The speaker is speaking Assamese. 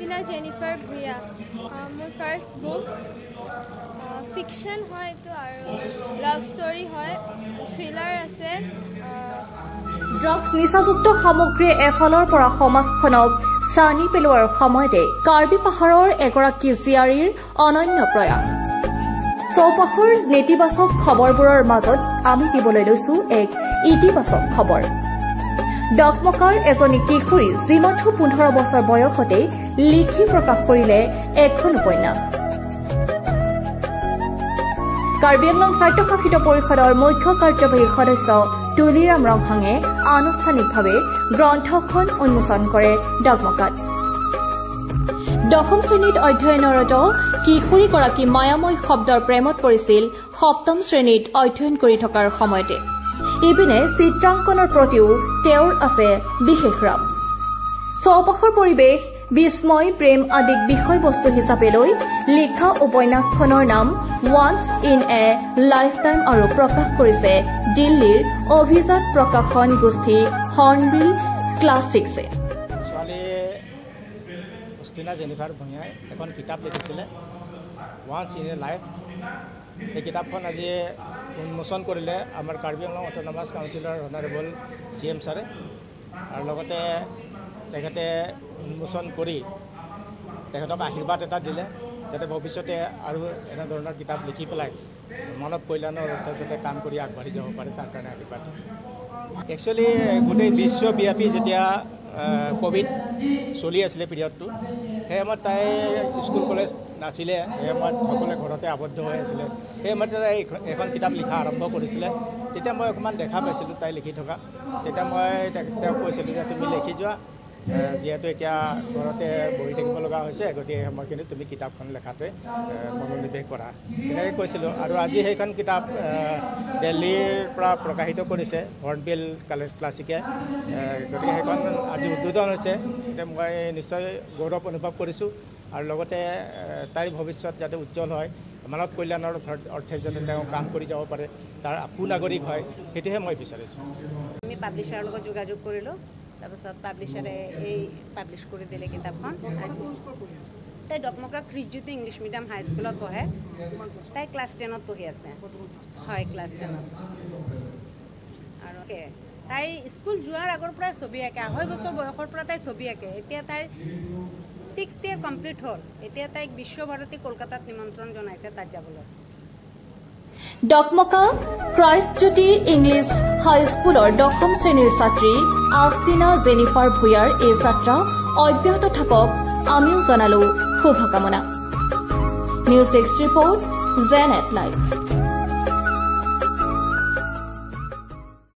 Ustina Jennifer Bhuya. My first book fiction hoy to aru love story hoy thriller ase. Drugs nisajukto samogri efaলৰ পৰা সমাজখনক সানি পেলোৱাৰ সময়তে কাৰ্বি পাহাৰৰ এগৰাকী জিয়াৰীৰ অনন্য প্ৰয়াস চৌপাশৰ নেতিবাচক খবৰবোৰৰ মাজত আমি দিবলৈ লৈছো এক ইতিবাচক খবৰ ডকমকাৰ এজনী কিশোৰী যিমাত্ৰ 15 বছৰ বয়সতে লিখি প্ৰকাশ কৰিলে এখন উপন্যাস কাৰ্বি আংলং স্বায়ত্তশাসিত পৰিষদৰ মুখ্য কাৰ্যবাহী সদস্য তুলিৰাম ৰংহাঙে আনুষ্ঠানিকভাৱে গ্ৰন্থখন উন্মোচন কৰে ডকমকাত দশম শ্ৰেণীত অধ্যয়নৰত কিশোৰীগৰাকী মায়াময় শব্দৰ প্ৰেমত পৰিছিল সপ্তম শ্ৰেণীত অধ্যয়ন কৰি থকাৰ সময়তে ইপিনে চিত্ৰাংকনৰ প্ৰতিও তেওঁৰ আছে বিশেষ ৰাপ চৌপাশৰ পৰিৱেশ বিস্ময় প্ৰেম আদিক বিষয়বস্তু হিচাপে লৈ লিখা উপন্যাসখনৰ নাম ওয়ান্স ইন এ লাইফটাইম আৰু প্ৰকাশ কৰিছে দিল্লীৰ অভিজাত প্ৰকাশন গোষ্ঠী হৰ্নবিল ক্লাছিক্সে উস্তিনা জেনিফাৰ ভূঞাই এখন কিতাপ লিখিছিলে ওয়ান্স ইন এ লাইফ এই কিতাপখন আজি উন্মোচন কৰিলে আমাৰ কাৰ্বি আংলং অট'নমাছ কাউন্সিলৰ অনাৰেবল CM ছাৰে আৰু লগতে তেখেতে উন্মোচন কৰি তেখেতক আশীৰ্বাদ এটা দিলে যাতে ভৱিষ্যতে আৰু এনেধৰণৰ কিতাপ লিখি পেলাই মানৱ কল্যাণৰ অৰ্থে যাতে কাম কৰি আগবাঢ়ি যাব পাৰে তাৰ কাৰণে আশীৰ্বাদ দিছে একচুৱেলি গোটেই বিশ্বব্যাপী যেতিয়া কোভিড চলি আছিলে পিৰিয়ডটো সেই সময়ত তাই স্কুল কলেজ নাছিলে সেই সময়ত সকলোৱে ঘৰতে আবদ্ধ হৈ আছিলে সেই সময়ত তাই এখন কিতাপ লিখা আৰম্ভ কৰিছিলে তেতিয়া মই অকণমান দেখা পাইছিলোঁ তাই লিখি থকা তেতিয়া মই তেওঁক কৈছিলোঁ যে তুমি লিখি যোৱা যিহেতু এতিয়া ঘৰতে বহি থাকিব লগা হৈছে গতিকে সময়খিনি তুমি কিতাপখন লেখাটোৱে মনোনিৱেশ কৰা তেনেকৈ কৈছিলোঁ আৰু আজি সেইখন কিতাপ দিল্লীৰ পৰা প্ৰকাশিত কৰিছে হৰ্নবিল ক্লাছিকে গতিকে সেইখন আজি উদ্বোধন হৈছে এতিয়া মই নিশ্চয় গৌৰৱ অনুভৱ কৰিছোঁ আৰু লগতে তাইৰ ভৱিষ্যত যাতে উজ্জ্বল হয় মানৱ কল্যাণৰ অৰ্থে যাতে তেওঁ কাম কৰি যাব পাৰে তাৰ সুনাগৰিক হয় সেইটোহে মই বিচাৰিছোঁ আমি পাব্লিছাৰৰ লগত যোগাযোগ কৰিলোঁ তাৰপিছত পাব্লিছাৰে এই পাব্লিছ কৰি দিলে কিতাপখন তাই ডকমকা ক্ৰিজজ্যোতি ইংলিছ মিডিয়াম হাইস্কুলত পঢ়ে তাই ক্লাছ 10ত পঢ়ি আছে হয় ক্লাছ 10ত আৰু তাই স্কুল যোৱাৰ আগৰ পৰা ছবি আঁকে 2.5 বছৰ বয়সৰ পৰা তাই ছবি আঁকে এতিয়া তাইৰ 6th year কমপ্লিট হ'ল এতিয়া তাইক বিশ্বভাৰতী কলকাতাত নিমন্ত্ৰণ জনাইছে তাত যাবলৈ ডকমকা ক্ৰাইষ্টজ্যোতি ইংলিছ হাইস্কুলৰ দশম শ্ৰেণীৰ ছাত্ৰী আস্তিনা জেনিফাৰ ভূঞাৰ এই যাত্ৰা অব্যাহত থাকক আমিও জনালো শুভকামনা নিউজ ডেস্ক ৰিপৰ্ট জেনেট লাইভ